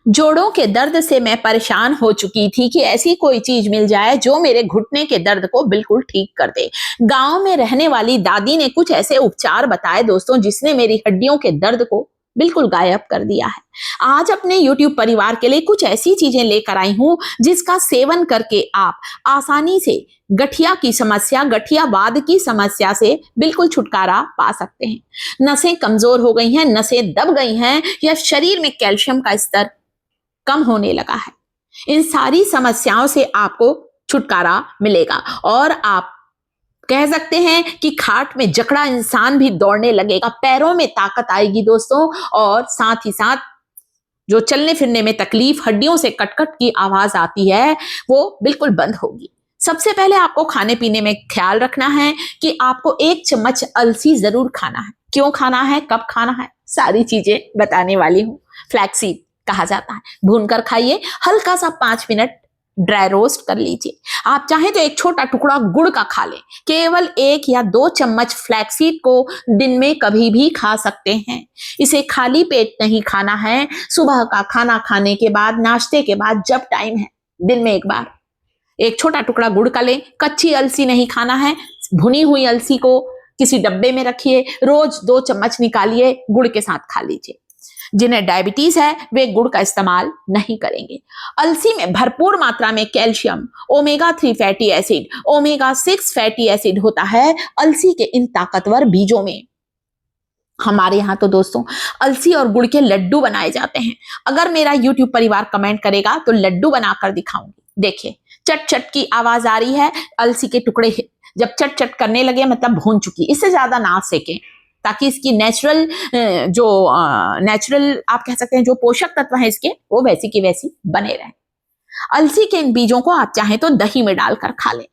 जोड़ों के दर्द से मैं परेशान हो चुकी थी कि ऐसी कोई चीज मिल जाए जो मेरे घुटने के दर्द को बिल्कुल ठीक कर दे। गांव में रहने वाली दादी ने कुछ ऐसे उपचार बताए दोस्तों, जिसने मेरी हड्डियों के दर्द को बिल्कुल गायब कर दिया है। आज अपने YouTube परिवार के लिए कुछ ऐसी चीजें लेकर आई हूं जिसका सेवन करके आप आसानी से गठिया की समस्या, गठियावाद की समस्या से बिल्कुल छुटकारा पा सकते हैं। नसें कमजोर हो गई हैं, नसें दब गई हैं या शरीर में कैल्शियम का स्तर कम होने लगा है, इन सारी समस्याओं से आपको छुटकारा मिलेगा और आप कह सकते हैं कि खाट में जकड़ा इंसान भी दौड़ने लगेगा, पैरों में ताकत आएगी दोस्तों, और साथ ही साथ जो चलने फिरने में तकलीफ, हड्डियों से कटकट की आवाज आती है, वो बिल्कुल बंद होगी। सबसे पहले आपको खाने पीने में ख्याल रखना है कि आपको 1 चम्मच अलसी जरूर खाना है। क्यों खाना है, कब खाना है, सारी चीजें बताने वाली हूं। फ्लैक्सीड कहा जाता है, भूनकर खाइए, हल्का सा 5 मिनट ड्राई रोस्ट कर लीजिए। आप चाहें तो एक छोटा टुकड़ा गुड़ का खा लें। केवल 1 या 2 चम्मच फ्लैक्सीड को दिन में कभी भी खा सकते हैं। इसे खाली पेट नहीं खाना है, सुबह का खाना खाने के बाद, नाश्ते के बाद, जब टाइम है, दिन में एक बार एक छोटा टुकड़ा गुड़ का लें। कच्ची अलसी नहीं खाना है, भुनी हुई अलसी को किसी डब्बे में रखिए, रोज 2 चम्मच निकालिए, गुड़ के साथ खा लीजिए। जिन्हें डायबिटीज है वे गुड़ का इस्तेमाल नहीं करेंगे। अलसी में भरपूर मात्रा में calcium, omega 3 fatty acid, omega 6 fatty acid होता है अलसी के इन ताकतवर बीजों में। हमारे यहाँ तो दोस्तों अलसी और गुड़ के लड्डू बनाए जाते हैं। अगर मेरा YouTube परिवार कमेंट करेगा तो लड्डू बनाकर दिखाऊंगी। देखिए, चट चट की आवाज आ रही है, अलसी के टुकड़े जब चट चट करने लगे मतलब भून चुकी। इससे ज्यादा ना सेकें ताकि इसकी नेचुरल नेचुरल आप कह सकते हैं जो पोषक तत्व है इसके, वो वैसी की वैसी बने रहे। अलसी के इन बीजों को आप चाहें तो दही में डालकर खा लें।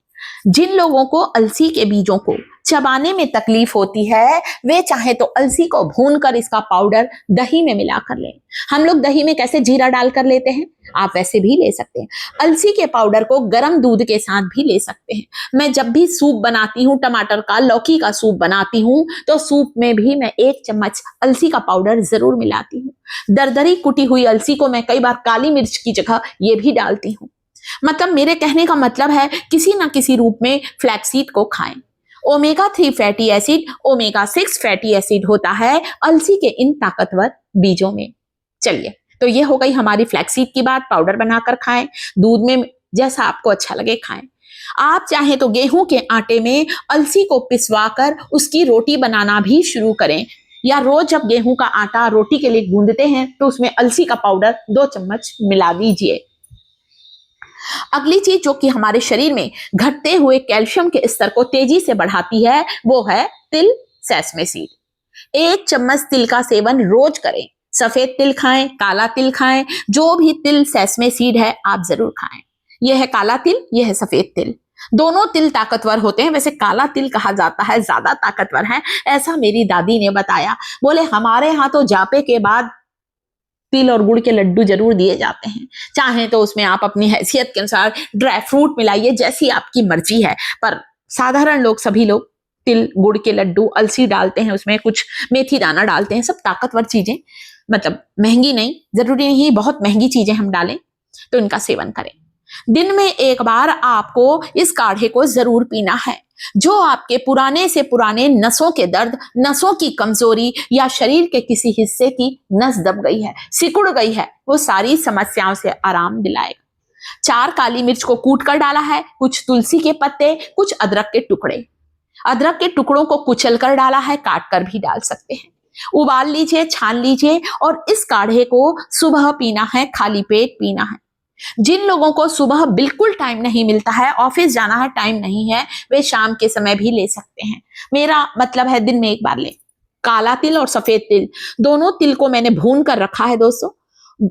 जिन लोगों को अलसी के बीजों को चबाने में तकलीफ होती है, वे चाहे तो अलसी को भूनकर इसका पाउडर दही में मिला कर लें। हम लोग दही में कैसे जीरा डालकर लेते हैं, आप वैसे भी ले सकते हैं। अलसी के पाउडर को गर्म दूध के साथ भी ले सकते हैं। मैं जब भी सूप बनाती हूँ, टमाटर का, लौकी का सूप बनाती हूँ, तो सूप में भी मैं 1 चम्मच अलसी का पाउडर जरूर मिलाती हूँ। दरदरी कुटी हुई अलसी को मैं कई बार काली मिर्च की जगह ये भी डालती हूँ। मतलब मेरे कहने का मतलब है किसी ना किसी रूप में फ्लैक्सीड को खाएं। Omega 3 fatty acid, omega 6 fatty acid होता है अलसी के इन ताकतवर बीजों में। चलिए, तो ये हो गई हमारी फ्लैक्सीड की बात। पाउडर बनाकर खाएं, दूध में, जैसा आपको अच्छा लगे खाएं। आप चाहें तो गेहूं के आटे में अलसी को पिसवाकर उसकी रोटी बनाना भी शुरू करें, या रोज जब गेहूं का आटा रोटी के लिए गूंदते हैं तो उसमें अलसी का पाउडर 2 चम्मच मिला दीजिए। अगली चीज जो कि हमारे शरीर में घटते हुए कैल्शियम के स्तर को तेजी से बढ़ाती है, वो है तिल, सेसमे सीड। 1 चम्मच तिल का सेवन रोज करें। सफेद तिल खाएं, काला तिल खाएं, जो भी तिल, सेसमे सीड है आप जरूर खाएं। यह है काला तिल, यह है सफेद तिल। दोनों तिल ताकतवर होते हैं। वैसे काला तिल कहा जाता है ज्यादा ताकतवर है, ऐसा मेरी दादी ने बताया। बोले हमारे यहाँ तो जापे के बाद तिल और गुड़ के लड्डू जरूर दिए जाते हैं। चाहे तो उसमें आप अपनी हैसियत के अनुसार ड्राई फ्रूट मिलाइए, जैसी आपकी मर्जी है, पर साधारण लोग, सभी लोग तिल गुड़ के लड्डू, अलसी डालते हैं, उसमें कुछ मेथी दाना डालते हैं, सब ताकतवर चीजें, मतलब महंगी नहीं, जरूरी नहीं बहुत महंगी चीजें हम डालें, तो इनका सेवन करें। दिन में 1 बार आपको इस काढ़े को जरूर पीना है। जो आपके पुराने से पुराने नसों के दर्द, नसों की कमजोरी या शरीर के किसी हिस्से की नस दब गई है, सिकुड़ गई है, वो सारी समस्याओं से आराम दिलाएगा। 4 काली मिर्च को कूट कर डाला है, कुछ तुलसी के पत्ते, कुछ अदरक के टुकड़े। अदरक के टुकड़ों को कुचल कर डाला है, काट कर भी डाल सकते हैं। उबाल लीजिए, छान लीजिए और इस काढ़े को सुबह पीना है, खाली पेट पीना है। जिन लोगों को सुबह बिल्कुल टाइम नहीं मिलता है, ऑफिस जाना है, टाइम नहीं है, वे शाम के समय भी ले सकते हैं। मेरा मतलब है दिन में 1 बार लें। काला तिल और सफेद तिल, दोनों तिल को मैंने भून कर रखा है दोस्तों।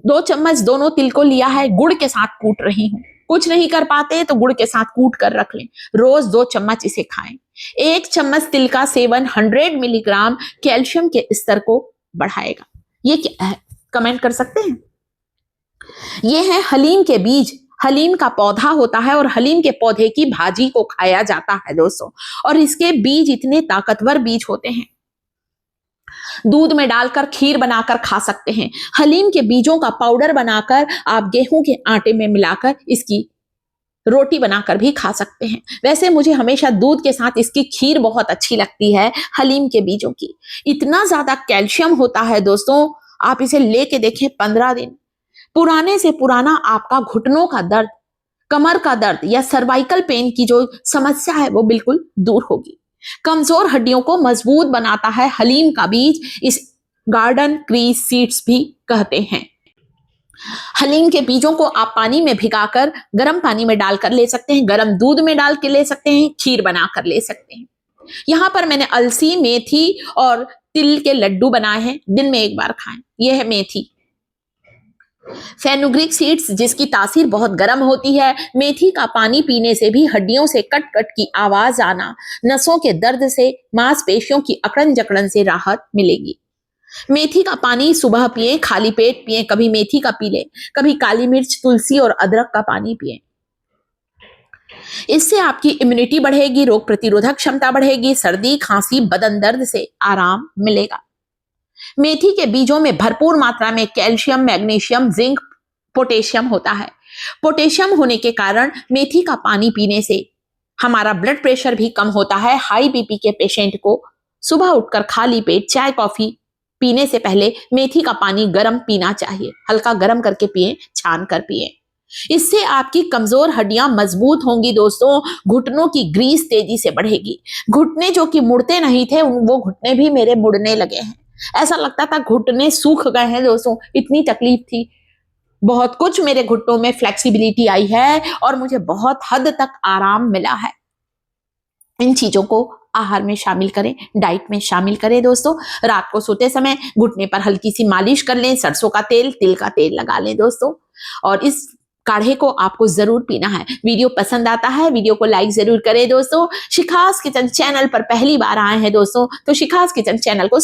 2 चम्मच दोनों तिल को लिया है, गुड़ के साथ कूट रही हूं। कुछ नहीं कर पाते तो गुड़ के साथ कूट कर रख लें। रोज 2 चम्मच इसे खाएं। 1 चम्मच तिल का सेवन 100 मिलीग्राम कैल्शियम के स्तर को बढ़ाएगा। ये क्या है, कमेंट कर सकते हैं? ये है हलीम के बीज। हलीम का पौधा होता है और हलीम के पौधे की भाजी को खाया जाता है दोस्तों, और इसके बीज इतने ताकतवर बीज होते हैं। दूध में डालकर खीर बनाकर खा सकते हैं। हलीम के बीजों का पाउडर बनाकर आप गेहूं के आटे में मिलाकर इसकी रोटी बनाकर भी खा सकते हैं। वैसे मुझे हमेशा दूध के साथ इसकी खीर बहुत अच्छी लगती है, हलीम के बीजों की। इतना ज्यादा कैल्शियम होता है दोस्तों, आप इसे लेके देखें 15 दिन, पुराने से पुराना आपका घुटनों का दर्द, कमर का दर्द या सर्वाइकल पेन की जो समस्या है वो बिल्कुल दूर होगी। कमजोर हड्डियों को मजबूत बनाता है हलीम का बीज, इस गार्डन क्रीज सीड्स भी कहते हैं। हलीम के बीजों को आप पानी में भिगाकर गर्म पानी में डालकर ले सकते हैं, गर्म दूध में डाल के ले सकते हैं, खीर बनाकर ले सकते हैं। यहां पर मैंने अलसी, मेथी और तिल के लड्डू बनाए हैं, दिन में एक बार खाएं। यह है मेथी। फेनुग्रीक सीड्स जिसकी तासीर बहुत गर्म होती है। मेथी का पानी पीने से भी हड्डियों से कट कट की आवाज आना, नसों के दर्द से, मांसपेशियों की अकड़न जकड़न से राहत मिलेगी। मेथी का पानी सुबह पिए, खाली पेट पिए, कभी मेथी का पी ले, कभी काली मिर्च, तुलसी और अदरक का पानी पिए। इससे आपकी इम्यूनिटी बढ़ेगी, रोग प्रतिरोधक क्षमता बढ़ेगी, सर्दी, खांसी, बदन दर्द से आराम मिलेगा। मेथी के बीजों में भरपूर मात्रा में कैल्शियम, मैग्नीशियम, जिंक, पोटेशियम होता है। पोटेशियम होने के कारण मेथी का पानी पीने से हमारा ब्लड प्रेशर भी कम होता है। हाई बीपी के पेशेंट को सुबह उठकर खाली पेट चाय कॉफी पीने से पहले मेथी का पानी गर्म पीना चाहिए। हल्का गर्म करके पिए, छान कर पिए। इससे आपकी कमजोर हड्डियां मजबूत होंगी दोस्तों, घुटनों की ग्रीस तेजी से बढ़ेगी। घुटने जो कि मुड़ते नहीं थे, वो घुटने भी मेरे मुड़ने लगे हैं। ऐसा लगता था घुटने सूख गए हैं दोस्तों, इतनी तकलीफ थी। बहुत कुछ मेरे घुटनों में फ्लेक्सिबिलिटी आई है और मुझे बहुत हद तक आराम मिला है। इन चीजों को आहार में शामिल करें, डाइट में शामिल करें दोस्तों। रात को सोते समय घुटने पर हल्की सी मालिश कर लें, सरसों का तेल, तिल का तेल लगा लें दोस्तों, और इस काढ़े को आपको जरूर पीना है। वीडियो पसंद आता है, वीडियो को लाइक जरूर करें दोस्तों। शिखास किचन चैनल पर पहली बार आए हैं दोस्तों, तो शिखास किचन चैनल को